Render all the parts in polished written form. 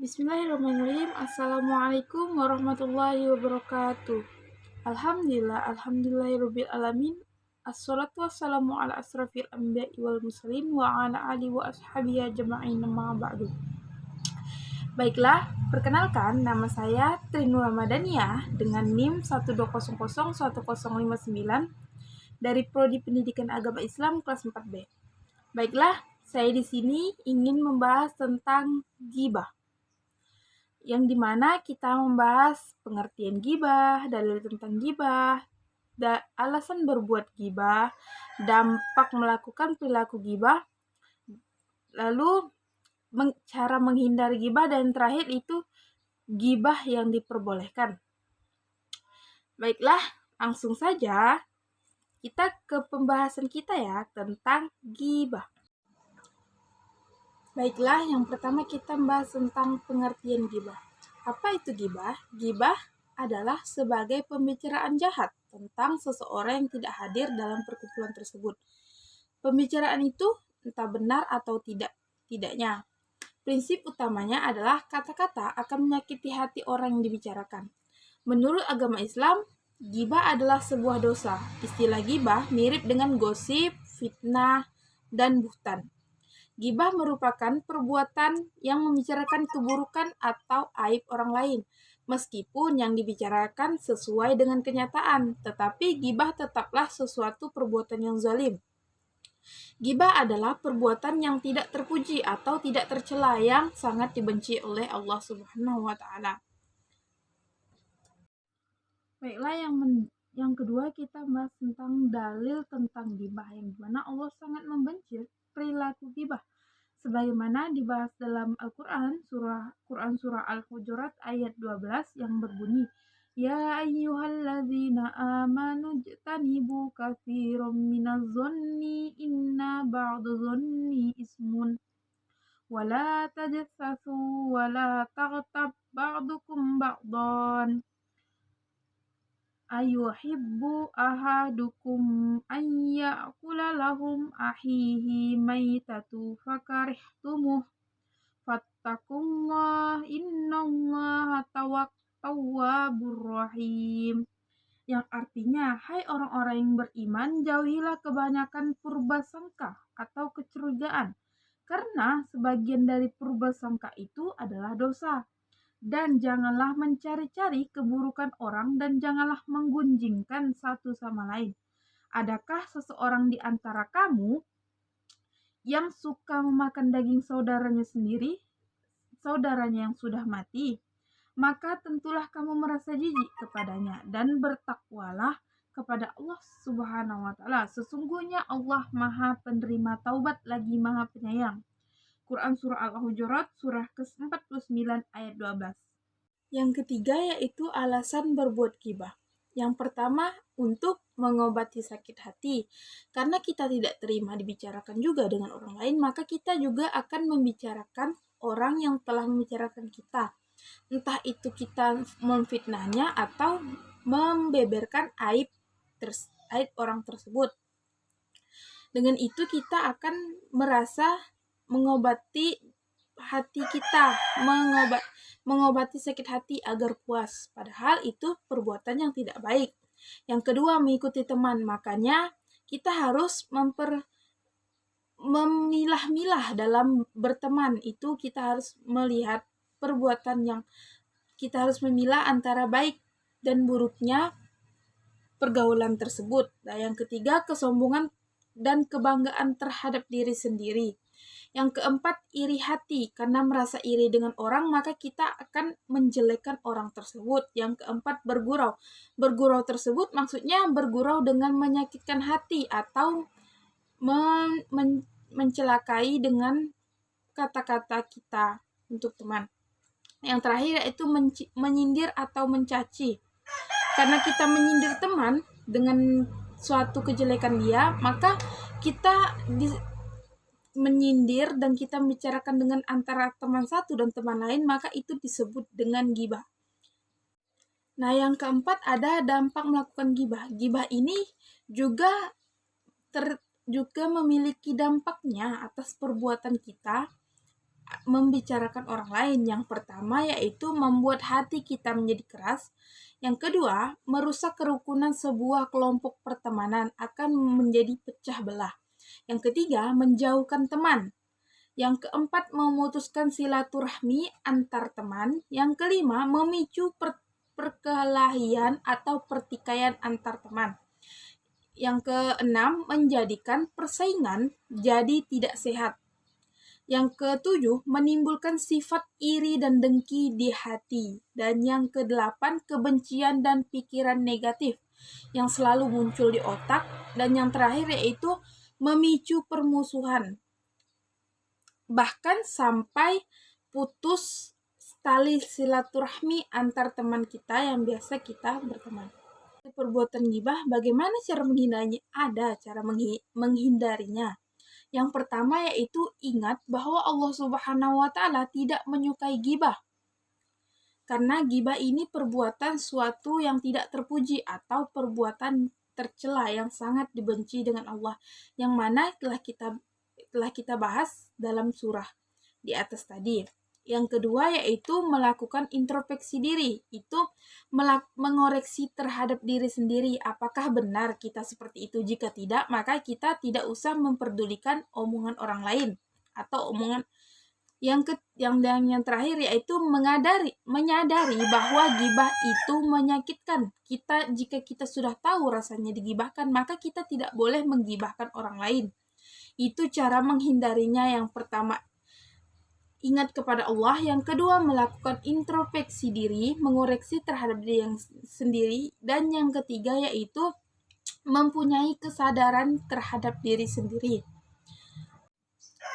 Bismillahirrahmanirrahim. Assalamualaikum warahmatullahi wabarakatuh. Alhamdulillahirabbil alamin. Assalatu wassalamu ala asrafil anbiya'i wal mursalin wa ala alihi wa ashabihi ajma'in amma ba'du. Baiklah, perkenalkan nama saya Trinur Ramadhaniyah dengan NIM 120011059 dari Prodi Pendidikan Agama Islam kelas 4B. Baiklah, saya di sini ingin membahas tentang ghibah, yang dimana kita membahas pengertian ghibah, dalil tentang ghibah, alasan berbuat ghibah, dampak melakukan perilaku ghibah, lalu cara menghindari ghibah, dan terakhir itu ghibah yang diperbolehkan. Baiklah, langsung saja kita ke pembahasan kita ya tentang ghibah. Baiklah, yang pertama kita membahas tentang pengertian ghibah. Apa itu ghibah? Ghibah adalah sebagai pembicaraan jahat tentang seseorang yang tidak hadir dalam perkumpulan tersebut. Pembicaraan itu entah benar atau tidaknya. Prinsip utamanya adalah kata-kata akan menyakiti hati orang yang dibicarakan. Menurut agama Islam, ghibah adalah sebuah dosa. Istilah ghibah mirip dengan gosip, fitnah, dan buhtan. Ghibah merupakan perbuatan yang membicarakan keburukan atau aib orang lain, meskipun yang dibicarakan sesuai dengan kenyataan, tetapi ghibah tetaplah sesuatu perbuatan yang zalim. Ghibah adalah perbuatan yang tidak terpuji atau tidak tercela yang sangat dibenci oleh Allah Subhanahu wa Ta'ala. Baiklah, yang kedua kita bahas tentang dalil tentang ghibah, yang dimana Allah sangat membenci perilaku ghibah, sebagaimana dibahas dalam Al-Quran, surah Al-Hujurat ayat 12 yang berbunyi, Ya ayyuhalladzina amanu jtanibu katsiran minadh-dhanni inna ba'dadh-dhanni ismun wala tajassasu wala taghtab ba'dukum ba'dan ayuhibbu ahadukum an ya'kula lahum ahihi maitatu fakarihtumuh fattakullah innallaha tawwabur rahim, yang artinya, hai orang-orang yang beriman, jauhilah kebanyakan purbasangka atau kecurigaan, karena sebagian dari purbasangka itu adalah dosa. Dan janganlah mencari-cari keburukan orang, dan janganlah menggunjingkan satu sama lain. Adakah seseorang di antara kamu yang suka memakan daging saudaranya yang sudah mati? Maka tentulah kamu merasa jijik kepadanya, dan bertakwalah kepada Allah Subhanahu wa Ta'ala. Sesungguhnya Allah Maha Penerima Taubat lagi Maha Penyayang. Quran Surah Al-Hujurat surah ke-49 ayat 12. Yang ketiga yaitu alasan berbuat ghibah. Yang pertama, untuk mengobati sakit hati. Karena kita tidak terima dibicarakan juga dengan orang lain, maka kita juga akan membicarakan orang yang telah membicarakan kita. Entah itu kita memfitnahnya atau membeberkan aib orang tersebut. Dengan itu kita akan merasa mengobati hati kita, mengobati sakit hati agar puas. Padahal itu perbuatan yang tidak baik. Yang kedua, mengikuti teman. Makanya kita harus memilah-milah dalam berteman. Itu kita harus melihat perbuatan yang kita harus memilah antara baik dan buruknya pergaulan tersebut. Nah, yang ketiga, kesombongan dan kebanggaan terhadap diri sendiri. Yang keempat, iri hati. Karena merasa iri dengan orang, maka kita akan menjelekkan orang tersebut. Yang keempat, bergurau. Bergurau tersebut maksudnya bergurau dengan menyakitkan hati atau mencelakai dengan kata-kata kita untuk teman. Yang terakhir yaitu menyindir atau mencaci. Karena kita menyindir teman dengan suatu kejelekan dia, maka kita menyindir dan kita membicarakan dengan antara teman satu dan teman lain, maka itu disebut dengan ghibah. Nah, yang keempat ada dampak melakukan ghibah. Ghibah ini juga memiliki dampaknya atas perbuatan kita, membicarakan orang lain. Yang pertama yaitu membuat hati kita menjadi keras. Yang kedua, merusak kerukunan sebuah kelompok pertemanan, akan menjadi pecah belah. Yang ketiga, menjauhkan teman. Yang keempat, memutuskan silaturahmi antar teman. Yang kelima, memicu perkelahian atau pertikaian antar teman. Yang keenam, menjadikan persaingan jadi tidak sehat. Yang ketujuh, menimbulkan sifat iri dan dengki di hati. Dan yang kedelapan, kebencian dan pikiran negatif yang selalu muncul di otak. Dan yang terakhir yaitu memicu permusuhan. Bahkan sampai putus tali silaturahmi antar teman kita yang biasa kita berteman. Perbuatan gibah, bagaimana cara menghindarinya? Ada cara menghindarinya. Yang pertama yaitu ingat bahwa Allah Subhanahu wa Ta'ala tidak menyukai gibah. Karena gibah ini perbuatan suatu yang tidak terpuji atau perbuatan tercela yang sangat dibenci dengan Allah, yang mana telah kita bahas dalam surah di atas tadi. Yang kedua yaitu melakukan introspeksi diri, itu mengoreksi terhadap diri sendiri, apakah benar kita seperti itu. Jika tidak, maka kita tidak usah memperdulikan omongan orang lain atau omongan yang terakhir yaitu menyadari bahwa gibah itu menyakitkan kita. Jika kita sudah tahu rasanya digibahkan, maka kita tidak boleh menggibahkan orang lain. Itu cara menghindarinya. Yang pertama, ingat kepada Allah. Yang kedua, melakukan introspeksi diri, mengoreksi terhadap diri yang sendiri. Dan yang ketiga yaitu mempunyai kesadaran terhadap diri sendiri.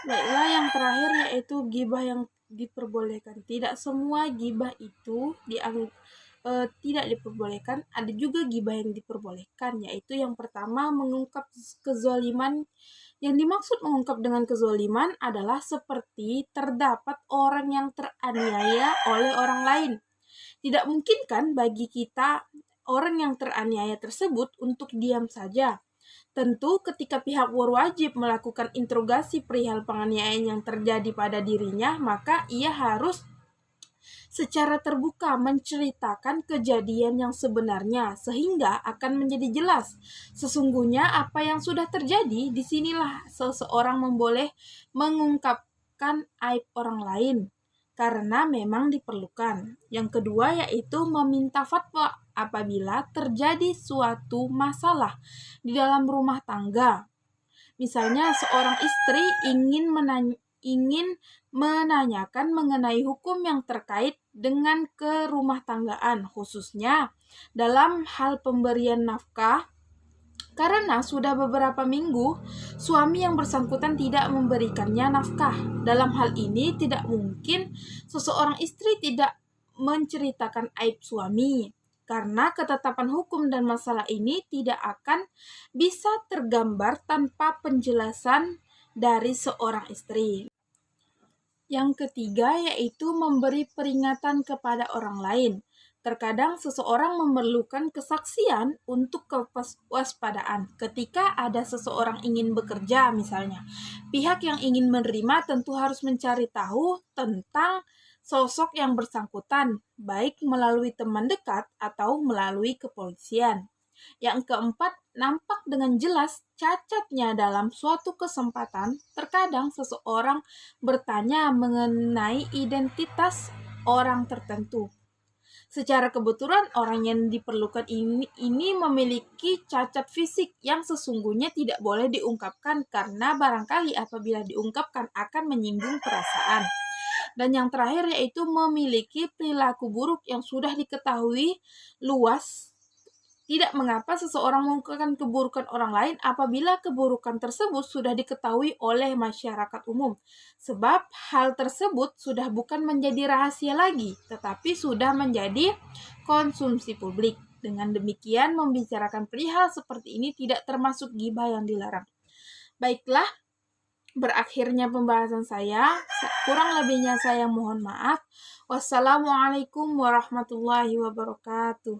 Baiklah, yang terakhir yaitu gibah yang diperbolehkan. Tidak semua gibah itu tidak diperbolehkan. Ada juga gibah yang diperbolehkan, yaitu yang pertama, mengungkap kezaliman. Yang dimaksud mengungkap dengan kezaliman adalah seperti terdapat orang yang teraniaya oleh orang lain. Tidak mungkin kan bagi kita orang yang teraniaya tersebut untuk diam saja. Tentu ketika pihak berwajib melakukan interogasi perihal penganiayaan yang terjadi pada dirinya, maka ia harus secara terbuka menceritakan kejadian yang sebenarnya, sehingga akan menjadi jelas sesungguhnya apa yang sudah terjadi. Disinilah seseorang memboleh mengungkapkan aib orang lain karena memang diperlukan. Yang kedua yaitu meminta fatwa apabila terjadi suatu masalah di dalam rumah tangga. Misalnya seorang istri ingin menanyakan mengenai hukum yang terkait dengan kerumah tanggaan, khususnya dalam hal pemberian nafkah, karena sudah beberapa minggu suami yang bersangkutan tidak memberikannya nafkah. Dalam hal ini tidak mungkin seseorang istri tidak menceritakan aib suami, karena ketetapan hukum dan masalah ini tidak akan bisa tergambar tanpa penjelasan dari seorang istri. Yang ketiga yaitu memberi peringatan kepada orang lain. Terkadang seseorang memerlukan kesaksian untuk kewaspadaan. Ketika ada seseorang ingin bekerja misalnya, pihak yang ingin menerima tentu harus mencari tahu tentang sosok yang bersangkutan, baik melalui teman dekat atau melalui kepolisian. Yang keempat, nampak dengan jelas cacatnya dalam suatu kesempatan. Terkadang seseorang bertanya mengenai identitas orang tertentu. Secara kebetulan orang yang diperlukan ini memiliki cacat fisik yang sesungguhnya tidak boleh diungkapkan, karena barangkali apabila diungkapkan akan menyinggung perasaan. Dan yang terakhir yaitu memiliki perilaku buruk yang sudah diketahui luas. Tidak mengapa seseorang melakukan keburukan orang lain apabila keburukan tersebut sudah diketahui oleh masyarakat umum. Sebab hal tersebut sudah bukan menjadi rahasia lagi, tetapi sudah menjadi konsumsi publik. Dengan demikian, membicarakan perihal seperti ini tidak termasuk gibah yang dilarang. Baiklah, berakhirnya pembahasan saya. Kurang lebihnya saya mohon maaf. Wassalamualaikum warahmatullahi wabarakatuh.